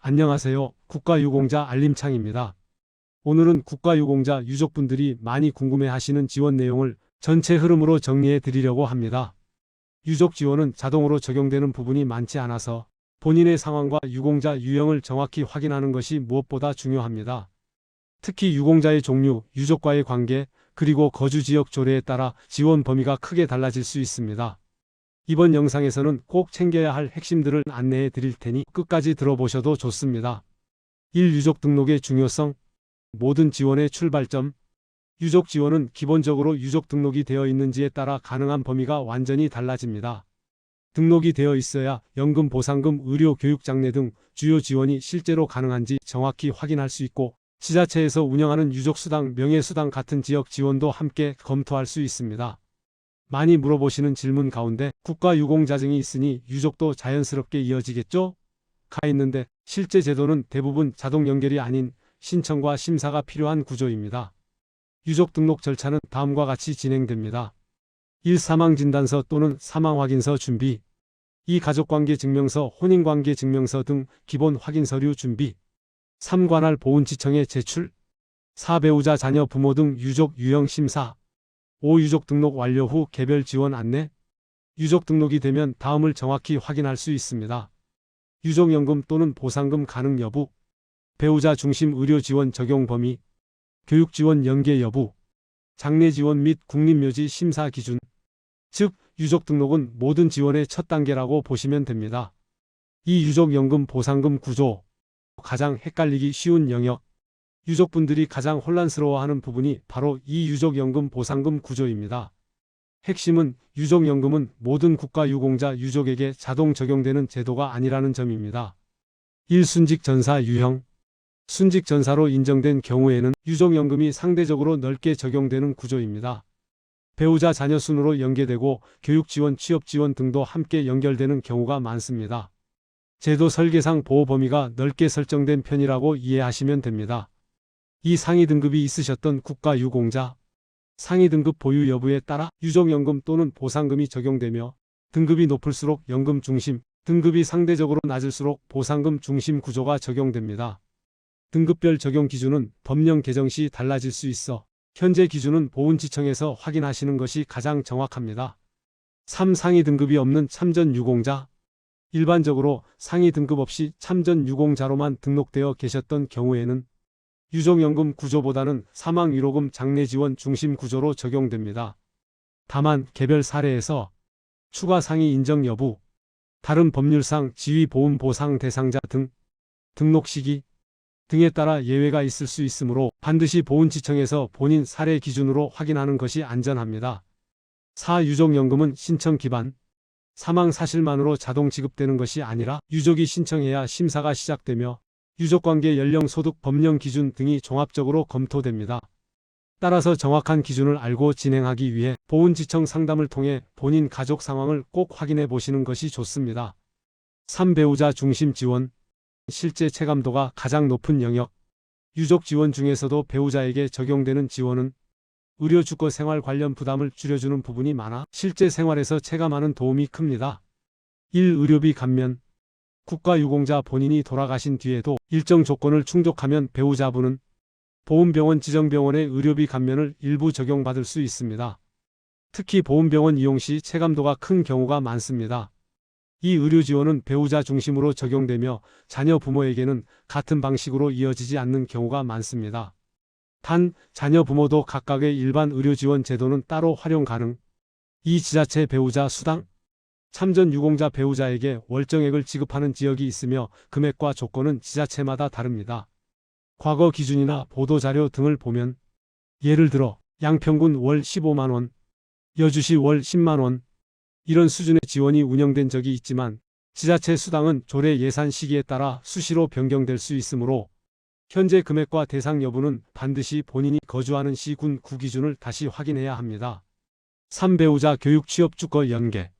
안녕하세요. 국가유공자 알림창입니다. 오늘은 국가유공자 유족분들이 많이 궁금해하시는 지원 내용을 전체 흐름으로 정리해 드리려고 합니다. 유족 지원은 자동으로 적용되는 부분이 많지 않아서 본인의 상황과 유공자 유형을 정확히 확인하는 것이 무엇보다 중요합니다. 특히 유공자의 종류, 유족과의 관계, 그리고 거주지역 조례에 따라 지원 범위가 크게 달라질 수 있습니다. 이번 영상에서는 꼭 챙겨야 할 핵심들을 안내해 드릴 테니 끝까지 들어보셔도 좋습니다. 1. 유족 등록의 중요성. 모든 지원의 출발점. 유족 지원은 기본적으로 유족 등록이 되어 있는지에 따라 가능한 범위가 완전히 달라집니다. 등록이 되어 있어야 연금, 보상금, 의료, 교육, 장려 등 주요 지원이 실제로 가능한지 정확히 확인할 수 있고, 지자체에서 운영하는 유족수당, 명예수당 같은 지역 지원도 함께 검토할 수 있습니다. 많이 물어보시는 질문 가운데 국가유공자증이 있으니 유족도 자연스럽게 이어지겠죠? 가 있는데 실제 제도는 대부분 자동 연결이 아닌 신청과 심사가 필요한 구조입니다. 유족 등록 절차는 다음과 같이 진행됩니다. 1. 사망진단서 또는 사망확인서 준비. 2. 가족관계증명서, 혼인관계증명서 등 기본 확인서류 준비. 3. 관할 보훈지청에 제출. 4. 배우자, 자녀, 부모 등 유족 유형 심사. 5. 유족 등록 완료 후 개별 지원 안내. 유족 등록이 되면 다음을 정확히 확인할 수 있습니다. 유족연금 또는 보상금 가능 여부, 배우자 중심 의료 지원 적용 범위, 교육 지원 연계 여부, 장례 지원 및 국립묘지 심사 기준. 즉, 유족 등록은 모든 지원의 첫 단계라고 보시면 됩니다. 이 유족연금 보상금 구조. 가장 헷갈리기 쉬운 영역. 유족분들이 가장 혼란스러워하는 부분이 바로 이 유족연금 보상금 구조입니다. 핵심은 유족연금은 모든 국가유공자 유족에게 자동 적용되는 제도가 아니라는 점입니다. 1. 순직전사 유형. 순직전사로 인정된 경우에는 유족연금이 상대적으로 넓게 적용되는 구조입니다. 배우자, 자녀 순으로 연계되고 교육지원, 취업지원 등도 함께 연결되는 경우가 많습니다. 제도 설계상 보호 범위가 넓게 설정된 편이라고 이해하시면 됩니다. 이 상위 등급이 있으셨던 국가유공자, 상위 등급 보유 여부에 따라 유족연금 또는 보상금이 적용되며, 등급이 높을수록 연금 중심, 등급이 상대적으로 낮을수록 보상금 중심 구조가 적용됩니다. 등급별 적용 기준은 법령 개정 시 달라질 수 있어 현재 기준은 보훈지청에서 확인하시는 것이 가장 정확합니다. 3. 상위 등급이 없는 참전 유공자. 일반적으로 상위 등급 없이 참전 유공자로만 등록되어 계셨던 경우에는 유족연금 구조보다는 사망위로금, 장례지원 중심 구조로 적용됩니다. 다만 개별 사례에서 추가 상위 인정 여부, 다른 법률상 지위보험 보상 대상자 등, 등록 시기 등에 따라 예외가 있을 수 있으므로 반드시 보훈지청에서 본인 사례 기준으로 확인하는 것이 안전합니다. 4. 유족연금은 신청 기반. 사망 사실만으로 자동 지급되는 것이 아니라 유족이 신청해야 심사가 시작되며 유족관계, 연령, 소득, 법령 기준 등이 종합적으로 검토됩니다. 따라서 정확한 기준을 알고 진행하기 위해 보훈지청 상담을 통해 본인 가족 상황을 꼭 확인해 보시는 것이 좋습니다. 3. 배우자 중심 지원. 실제 체감도가 가장 높은 영역. 유족 지원 중에서도 배우자에게 적용되는 지원은 의료, 주거, 생활 관련 부담을 줄여주는 부분이 많아 실제 생활에서 체감하는 도움이 큽니다. 1. 의료비 감면. 국가유공자 본인이 돌아가신 뒤에도 일정 조건을 충족하면 배우자분은 보훈병원, 지정병원의 의료비 감면을 일부 적용받을 수 있습니다. 특히 보훈병원 이용 시 체감도가 큰 경우가 많습니다. 이 의료 지원은 배우자 중심으로 적용되며 자녀, 부모에게는 같은 방식으로 이어지지 않는 경우가 많습니다. 단, 자녀, 부모도 각각의 일반 의료 지원 제도는 따로 활용 가능. 2. 지자체 배우자 수당. 참전 유공자 배우자에게 월정액을 지급하는 지역이 있으며 금액과 조건은 지자체마다 다릅니다. 과거 기준이나 보도자료 등을 보면 예를 들어 양평군 월 15만원, 여주시 월 10만원 이런 수준의 지원이 운영된 적이 있지만 지자체 수당은 조례 예산 시기에 따라 수시로 변경될 수 있으므로 현재 금액과 대상 여부는 반드시 본인이 거주하는 시, 군, 구 기준을 다시 확인해야 합니다. 3. 배우자 교육, 취업, 주거 연계.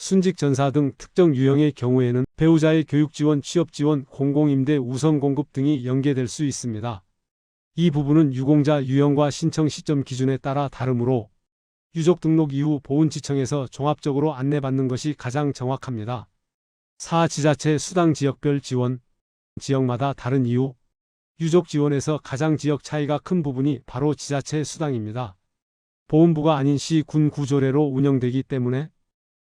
순직전사 등 특정 유형의 경우에는 배우자의 교육지원, 취업지원, 공공임대 우선 공급 등이 연계될 수 있습니다. 이 부분은 유공자 유형과 신청 시점 기준에 따라 다르므로 유족 등록 이후 보훈지청에서 종합적으로 안내받는 것이 가장 정확합니다. 4. 지자체 수당 지역별 지원. 지역마다 다른 이유. 유족 지원에서 가장 지역 차이가 큰 부분이 바로 지자체 수당입니다. 보훈부가 아닌 시, 군 구조례로 운영되기 때문에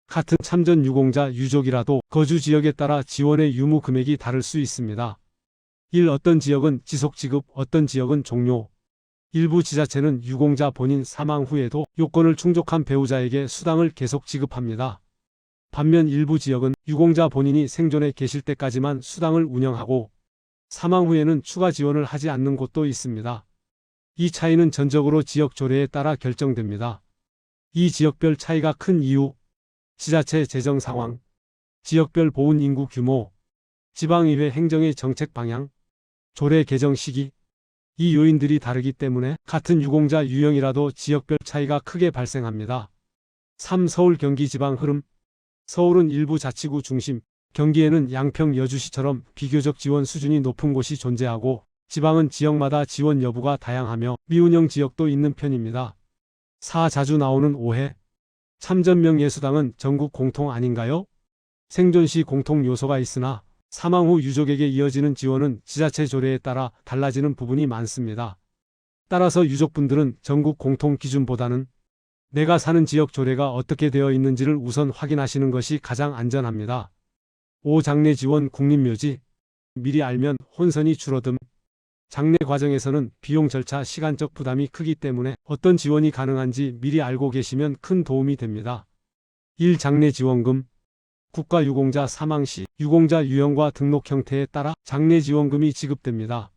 같은 참전 유공자 유족이라도 거주 지역에 따라 지원의 유무 금액이 다를 수 있습니다. 1. 어떤 지역은 지속 지급, 어떤 지역은 종료. 일부 지자체는 유공자 본인 사망 후에도 요건을 충족한 배우자에게 수당을 계속 지급합니다. 반면 일부 지역은 유공자 본인이 생존해 계실 때까지만 수당을 운영하고 사망 후에는 추가 지원을 하지 않는 곳도 있습니다. 이 차이는 전적으로 지역 조례에 따라 결정됩니다. 이 지역별 차이가 큰 이유, 지자체 재정 상황, 지역별 보훈 인구 규모, 지방의회 행정의 정책 방향, 조례 개정 시기, 이 요인들이 다르기 때문에 같은 유공자 유형이라도 지역별 차이가 크게 발생합니다. 3. 서울 경기 지방 흐름. 서울은 일부 자치구 중심, 경기에는 양평 여주시처럼 비교적 지원 수준이 높은 곳이 존재하고 지방은 지역마다 지원 여부가 다양하며 미운영 지역도 있는 편입니다. 4. 자주 나오는 오해. 참전명예수당은 전국 공통 아닌가요? 생존 시 공통 요소가 있으나 사망 후 유족에게 이어지는 지원은 지자체 조례에 따라 달라지는 부분이 많습니다. 따라서 유족분들은 전국 공통 기준보다는 내가 사는 지역 조례가 어떻게 되어 있는지를 우선 확인하시는 것이 가장 안전합니다. 5. 장례 지원 국립묘지. 미리 알면 혼선이 줄어듦. 장례 과정에서는 비용 절차 시간적 부담이 크기 때문에 어떤 지원이 가능한지 미리 알고 계시면 큰 도움이 됩니다. 1. 장례 지원금. 국가 유공자 사망 시 유공자 유형과 등록 형태에 따라 장례 지원금이 지급됩니다.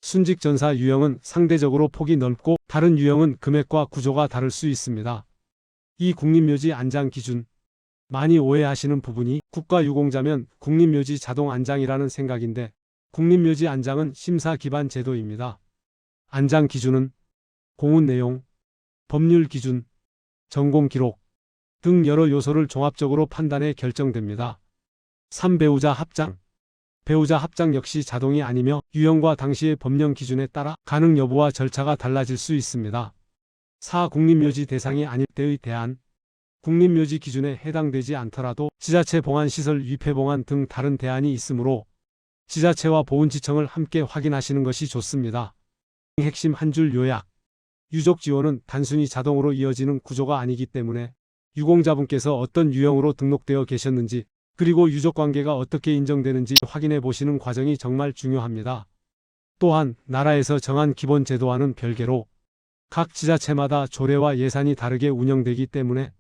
순직 전사 유형은 상대적으로 폭이 넓고 다른 유형은 금액과 구조가 다를 수 있습니다. 이 국립묘지 안장 기준. 많이 오해하시는 부분이 국가 유공자면 국립묘지 자동 안장이라는 생각인데 국립묘지 안장은 심사 기반 제도입니다. 안장 기준은 공훈 내용, 법률 기준, 전공 기록 등 여러 요소를 종합적으로 판단해 결정됩니다. 3. 배우자 합장. 배우자 합장 역시 자동이 아니며 유형과 당시의 법령 기준에 따라 가능 여부와 절차가 달라질 수 있습니다. 4. 국립묘지 대상이 아닐 때의 대안. 국립묘지 기준에 해당되지 않더라도 지자체 봉안시설 위패봉안 등 다른 대안이 있으므로 지자체와 보훈지청을 함께 확인하시는 것이 좋습니다. 핵심 한 줄 요약. 유족 지원은 단순히 자동으로 이어지는 구조가 아니기 때문에 유공자분께서 어떤 유형으로 등록되어 계셨는지 그리고 유족관계가 어떻게 인정되는지 확인해 보시는 과정이 정말 중요합니다. 또한 나라에서 정한 기본 제도와는 별개로 각 지자체마다 조례와 예산이 다르게 운영되기 때문에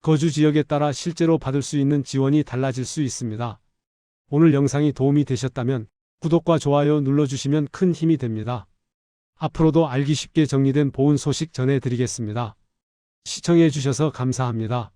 거주 지역에 따라 실제로 받을 수 있는 지원이 달라질 수 있습니다. 오늘 영상이 도움이 되셨다면 구독과 좋아요 눌러주시면 큰 힘이 됩니다. 앞으로도 알기 쉽게 정리된 보훈 소식 전해드리겠습니다. 시청해 주셔서 감사합니다.